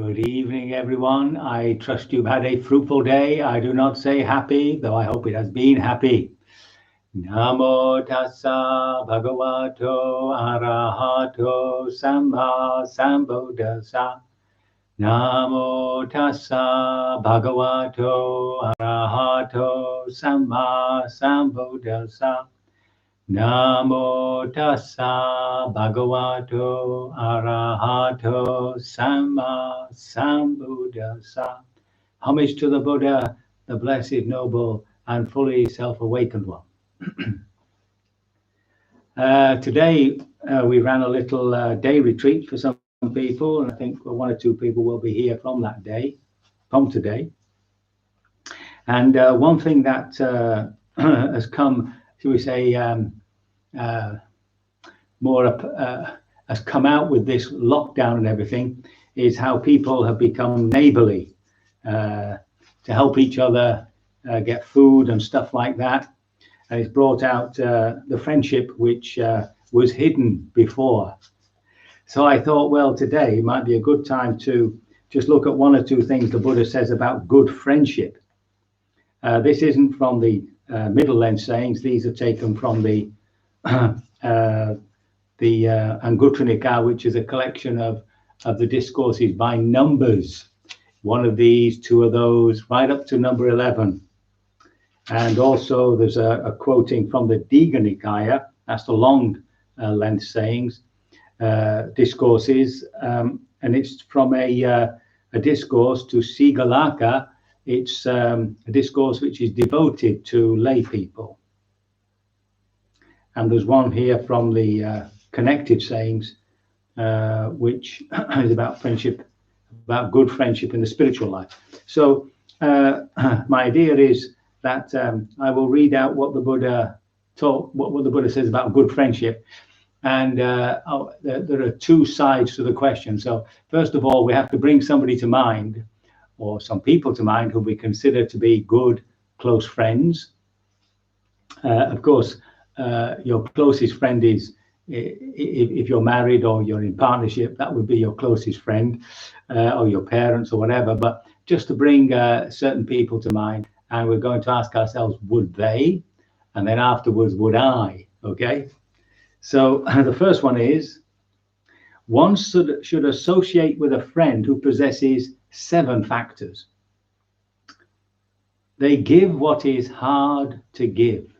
Good evening, everyone. I trust you've had a fruitful day. I do not say happy, though I hope it has been happy. Namo tassa bhagavato arahato samma sambuddhassa. Namo tassa bhagavato arahato samma sambuddhassa. Namo tassa bhagavato arahato samma sambuddhassa. Homage to the Buddha, the blessed, noble, and fully self-awakened one. Today, we ran a little day retreat for some people, and I think one or two people will be here from today. And one thing that has come, shall we say, has come out with this lockdown and everything is how people have become neighborly to help each other get food and stuff like that. And it's brought out the friendship which was hidden before. So I thought, well, today might be a good time to just look at one or two things the Buddha says about good friendship. This isn't from the middle length sayings. These are taken from the Anguttara Nikaya, which is a collection of the discourses by numbers. One of these, two of those, right up to number 11. And also there's a quoting from the Digha Nikaya, that's the long length sayings, discourses, and it's from a discourse to Sigalaka. It's a discourse which is devoted to lay people. And there's one here from the connected sayings, which is about friendship, about good friendship in the spiritual life. So my idea is that I will read out what the Buddha what the Buddha says about good friendship. And there are two sides to the question. So first of all, we have to bring somebody to mind, or some people to mind, who we consider to be good, close friends. Of course, your closest friend is, if you're married or you're in partnership, that would be your closest friend, or your parents or whatever. But just to bring certain people to mind, and we're going to ask ourselves, would they? And then afterwards, would I? Okay. So the first one is, one should associate with a friend who possesses 7 factors. They give what is hard to give.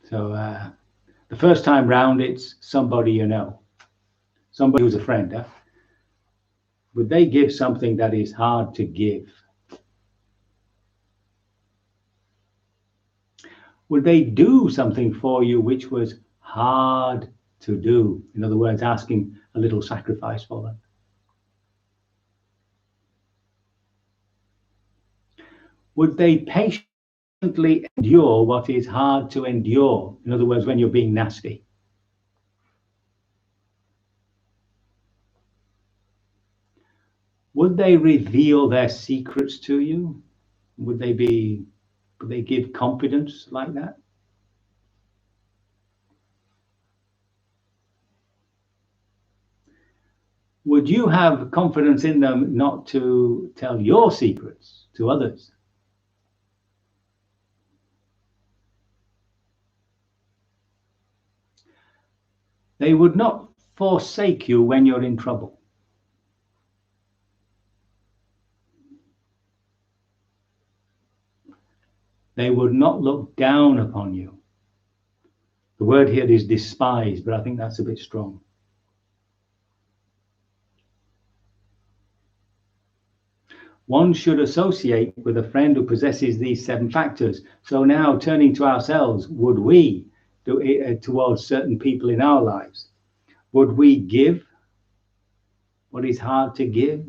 So the first time round, it's somebody you know, somebody who's a friend. Huh? Would they give something that is hard to give? Would they do something for you which was hard to do? In other words, asking a little sacrifice for them. Would they patiently endure what is hard to endure? In other words, when you're being nasty. Would they reveal their secrets to you? Would they give confidence like that? Would you have confidence in them not to tell your secrets to others? They would not forsake you when you're in trouble. They would not look down upon you. The word here is despise, but I think that's a bit strong. One should associate with a friend who possesses these 7 factors. So now, turning to ourselves, would we do it towards certain people in our lives? Would we give what is hard to give?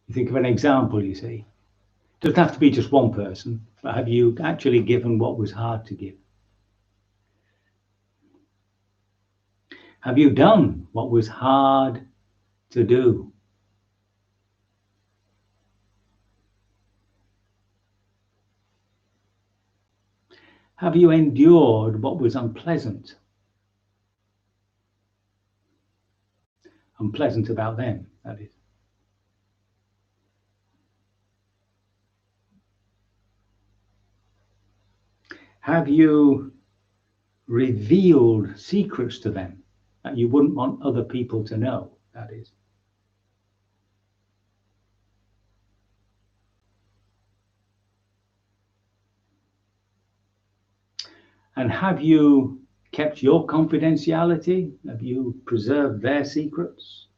You think of an example, you see. It doesn't have to be just one person, but have you actually given what was hard to give? Have you done what was hard to do? Have you endured what was unpleasant? Unpleasant about them, that is. Have you revealed secrets to them that you wouldn't want other people to know, that is? And have you kept your confidentiality? Have you preserved their secrets?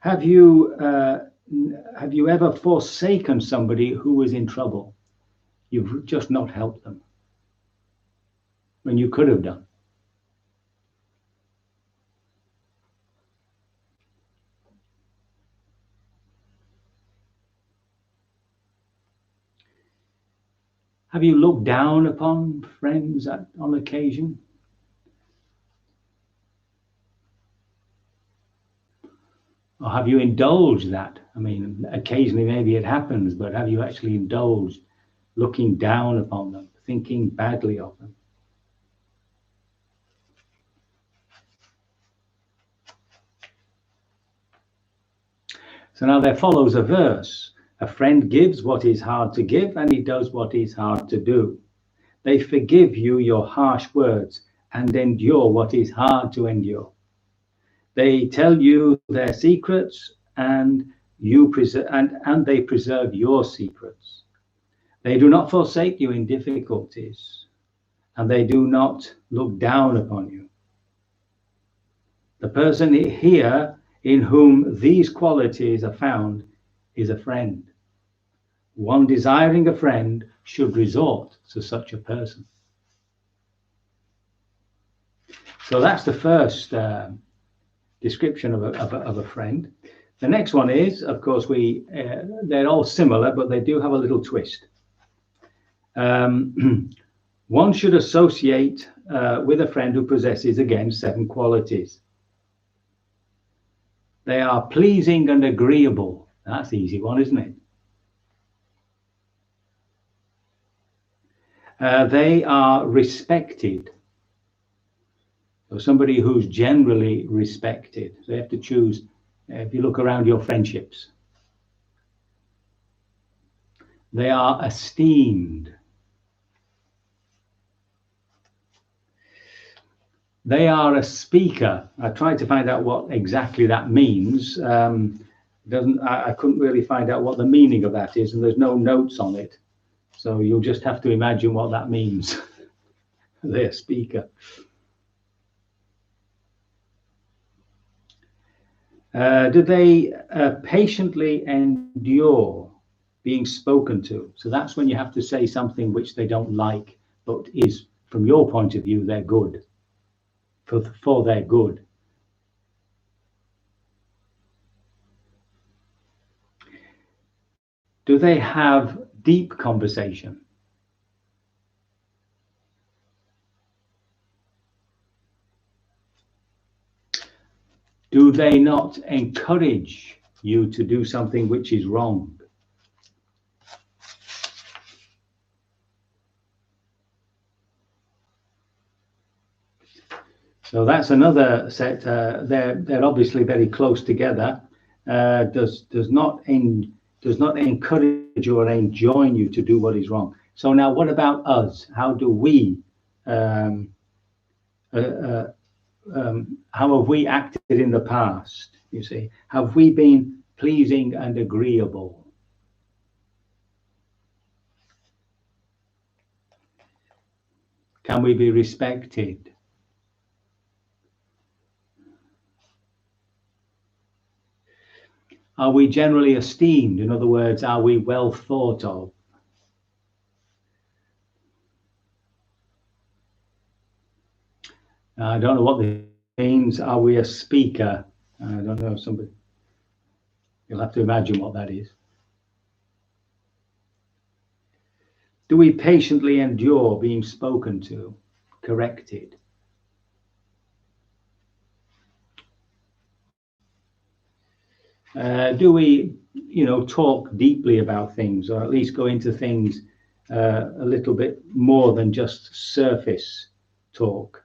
Have you ever forsaken somebody who was in trouble? You've just not helped them when you could have done. Have you looked down upon friends on occasion? Or have you indulged that? I mean, occasionally maybe it happens, but have you actually indulged looking down upon them, thinking badly of them? So now there follows a verse. A friend gives what is hard to give, and he does what is hard to do. They forgive you your harsh words and endure what is hard to endure. They tell you their secrets, and they preserve your secrets. They do not forsake you in difficulties, and they do not look down upon you. The person here in whom these qualities are found is a friend. One desiring a friend should resort to such a person. So that's the first description of a friend. The next one is, of course, they're all similar, but they do have a little twist. One should associate with a friend who possesses, again, 7 qualities. They are pleasing and agreeable. That's the easy one, isn't it? They are respected. So somebody who's generally respected. So you have to choose, if you look around your friendships. They are esteemed. They are a speaker. I tried to find out what exactly that means. I couldn't really find out what the meaning of that is, and there's no notes on it. So you'll just have to imagine what that means. They're a speaker. Do they patiently endure being spoken to? So that's when you have to say something which they don't like, but is, from your point of view, they're good. For their good. Do they have deep conversation? Do they not encourage you to do something which is wrong? So that's another set. They're obviously very close together. Does not encourage or enjoin you to do what is wrong. So now, what about us? How do we? How have we acted in the past? You see, have we been pleasing and agreeable? Can we be respected? Are we generally esteemed? In other words, are we well thought of? I don't know what this means. Are we a speaker? I don't know. Somebody, you'll have to imagine what that is. Do we patiently endure being spoken to, corrected? Do we, talk deeply about things, or at least go into things a little bit more than just surface talk?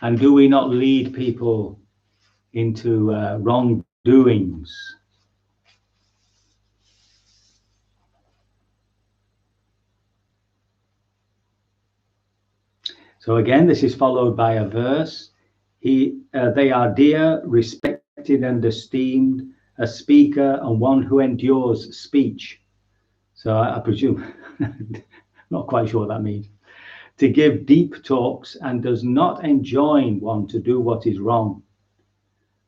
And do we not lead people into wrongdoings? So again, this is followed by a verse. They are dear, respected and esteemed, a speaker and one who endures speech. So I presume, not quite sure what that means. To give deep talks and does not enjoin one to do what is wrong.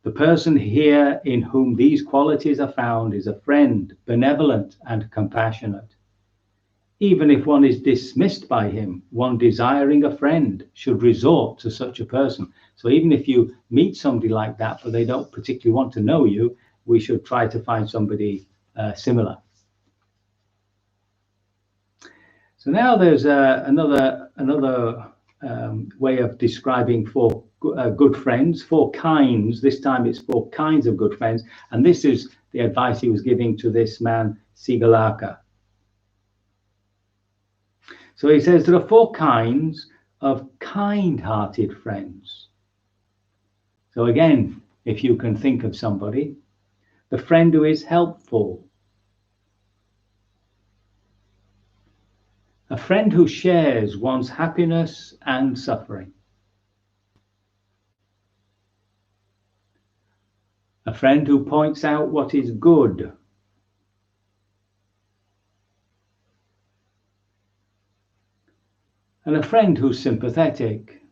The person here in whom these qualities are found is a friend, benevolent and compassionate. Even if one is dismissed by him, one desiring a friend should resort to such a person. So even if you meet somebody like that, but they don't particularly want to know you, we should try to find somebody similar. So now there's another way of describing four good friends, four kinds. This time it's four kinds of good friends. And this is the advice he was giving to this man, Sigalaka. So he says there are four kinds of kind-hearted friends. So again, if you can think of somebody, the friend who is helpful, a friend who shares one's happiness and suffering, a friend who points out what is good, and a friend who's sympathetic.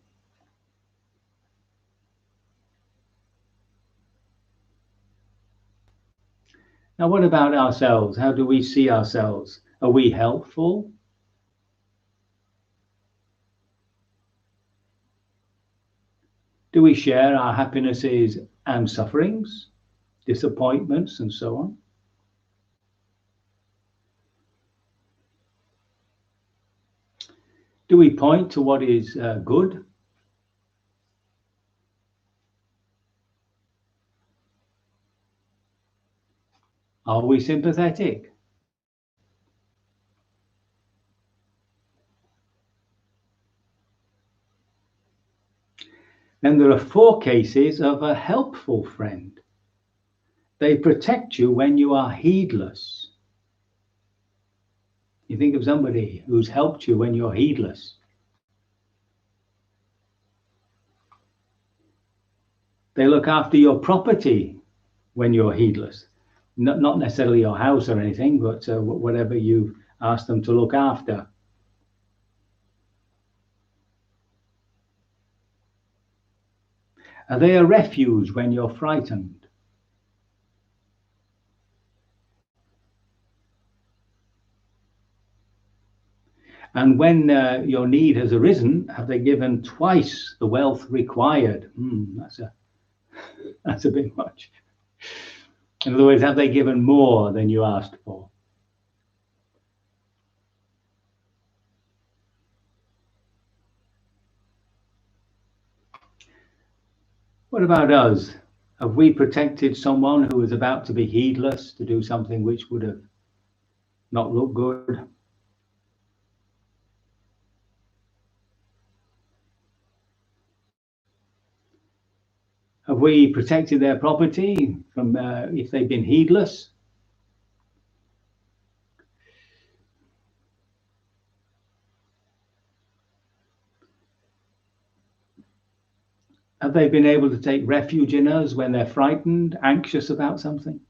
Now, what about ourselves? How do we see ourselves? Are we helpful? Do we share our happinesses and sufferings, disappointments, and so on? Do we point to what is good? Are we sympathetic? Then there are four cases of a helpful friend. They protect you when you are heedless. You think of somebody who's helped you when you're heedless. They look after your property when you're heedless. Not necessarily your house or anything, but whatever you've asked them to look after. Are they a refuge when you're frightened? And when your need has arisen, have they given twice the wealth required? That's a bit much. In other words, have they given more than you asked for? What about us? Have we protected someone who was about to be heedless to do something which would have not looked good? Have we protected their property from if they've been heedless? Have they been able to take refuge in us when they're frightened, anxious about something?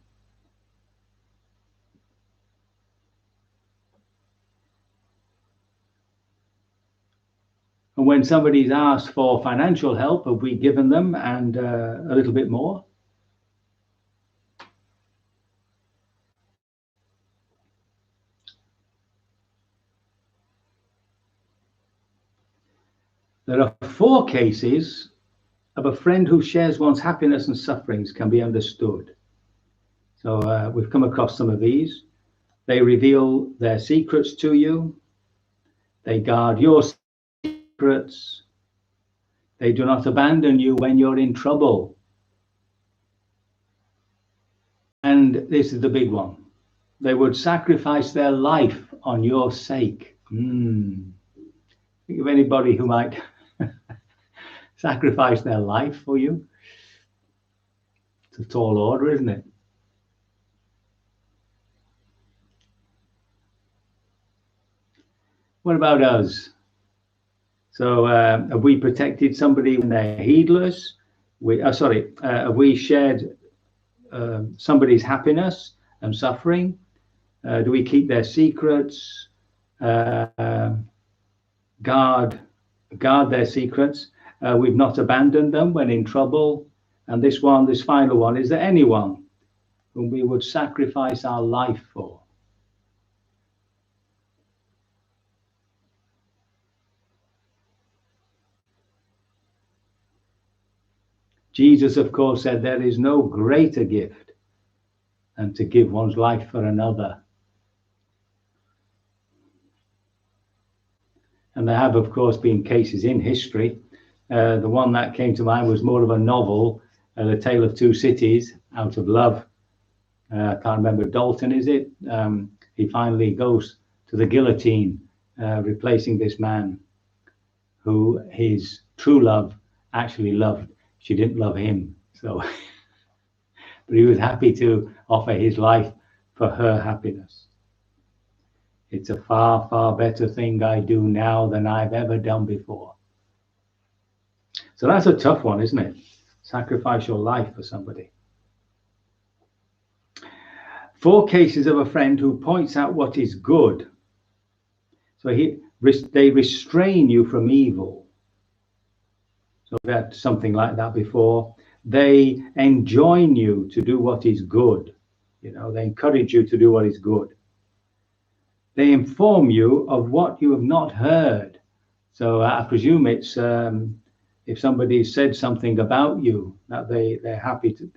And when somebody's asked for financial help, have we given them and a little bit more? There are four cases of a friend who shares one's happiness and sufferings can be understood. So we've come across some of these. They reveal their secrets to you. They guard your secrets. They do not abandon you when you're in trouble. And this is the big one. They would sacrifice their life on your sake. Think of anybody who might sacrifice their life for you. It's a tall order, isn't it? What about us? So have we protected somebody when they're heedless? Have we shared somebody's happiness and suffering? Do we keep their secrets? Guard their secrets? We've not abandoned them when in trouble. And this final one, is there anyone whom we would sacrifice our life for? Jesus, of course, said there is no greater gift than to give one's life for another. And there have, of course, been cases in history. The one that came to mind was more of a novel, The Tale of Two Cities, out of love. I can't remember, Dalton, is it? He finally goes to the guillotine, replacing this man who his true love actually loved. She didn't love him, so but he was happy to offer his life for her happiness. It's a far, far better thing I do now than I've ever done before. So that's a tough one, isn't it? Sacrifice your life for somebody. 4 cases of a friend who points out what is good. So they restrain you from evil. So we've had something like that before. They enjoin you to do what is good. They encourage you to do what is good. They inform you of what you have not heard. So I presume it's if somebody said something about you that they're happy to,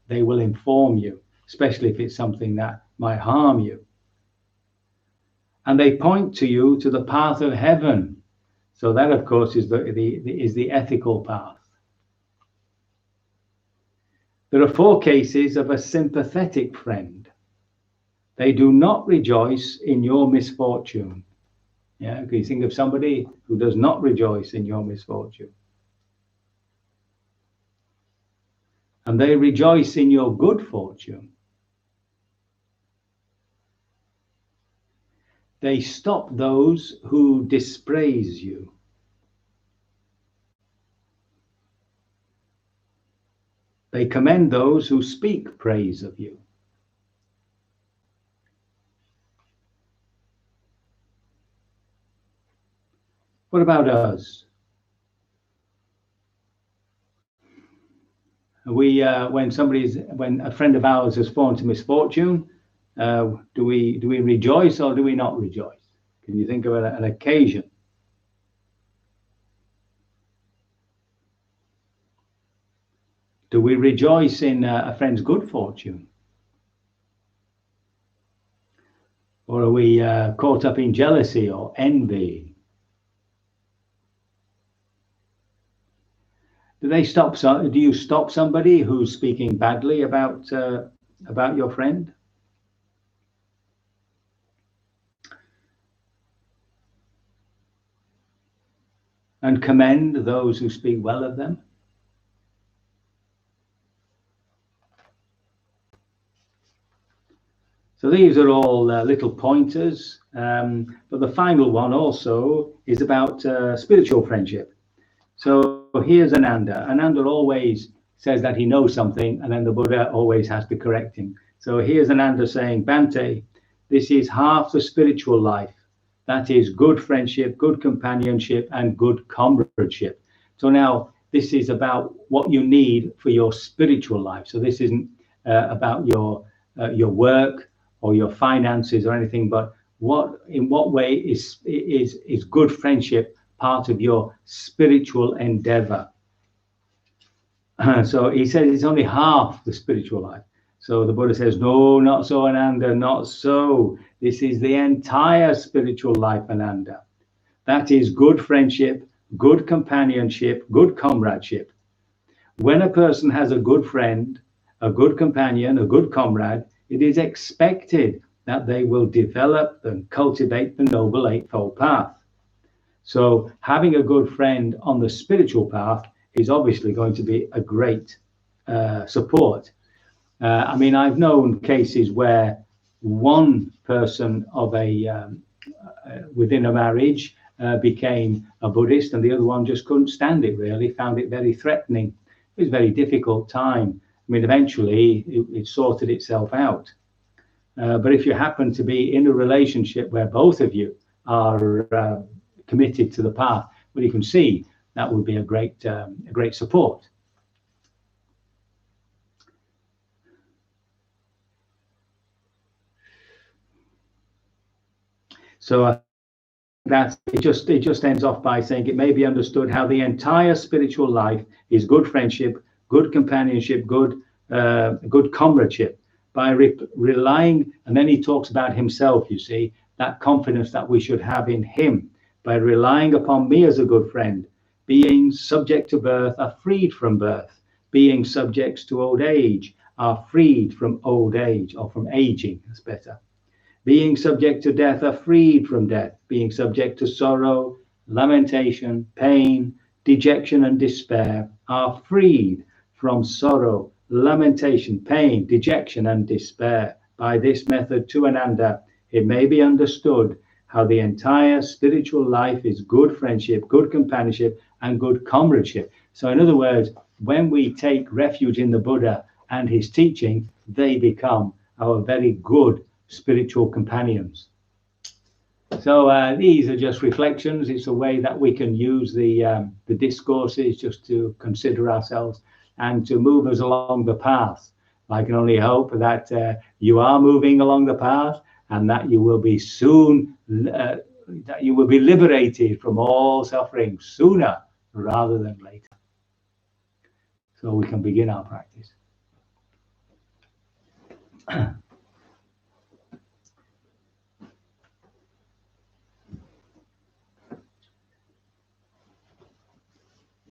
they will inform you, especially if it's something that might harm you. And they point to you to the path of heaven. So that, of course, is the ethical path. There are 4 cases of a sympathetic friend. They do not rejoice in your misfortune. Yeah, can you think of somebody who does not rejoice in your misfortune? And they rejoice in your good fortune. They stop those who dispraise you. They commend those who speak praise of you. What about us? We, when a friend of ours has fallen to misfortune, do we rejoice or do we not rejoice? Can you think of an occasion? Do we rejoice in a friend's good fortune? Or are we caught up in jealousy or envy? Do you stop somebody who's speaking badly about your friend? And commend those who speak well of them? So these are all little pointers, but the final one also is about spiritual friendship. So here's Ananda. Ananda always says that he knows something, and then the Buddha always has to correct him. So here's Ananda saying, Bhante, this is half the spiritual life. That is good friendship, good companionship, and good comradeship. So now this is about what you need for your spiritual life. So this isn't about your work or your finances or anything, but in what way is good friendship part of your spiritual endeavor? So he says it's only half the spiritual life. So the Buddha says, no, not so, Ananda, not so. This is the entire spiritual life, Ananda. That is good friendship, good companionship, good comradeship. When a person has a good friend, a good companion, a good comrade, it is expected that they will develop and cultivate the Noble Eightfold Path. So having a good friend on the spiritual path is obviously going to be a great support. I mean, I've known cases where one person of within a marriage became a Buddhist, and the other one just couldn't stand it, really, found it very threatening. It was a very difficult time. I mean, eventually it sorted itself out. But if you happen to be in a relationship where both of you are committed to the path, well, you can see that would be a great support. So that it just ends off by saying it may be understood how the entire spiritual life is good friendship, good companionship, good comradeship. By relying, and then he talks about himself, you see, that confidence that we should have in him. By relying upon me as a good friend, beings subject to birth are freed from birth, beings subjects to old age are freed from old age, or from aging, that's better. Being subject to death are freed from death, being subject to sorrow, lamentation, pain, dejection, and despair are freed from sorrow, lamentation, pain, dejection, and despair. By this method, to Ananda, it may be understood how the entire spiritual life is good friendship, good companionship, and good comradeship. So in other words, when we take refuge in the Buddha and his teaching, they become our very good spiritual companions. So these are just reflections. It's a way that we can use the discourses just to consider ourselves and to move us along the path. I can only hope that you are moving along the path, and that you will be soon, that you will be liberated from all suffering sooner rather than later. So we can begin our practice.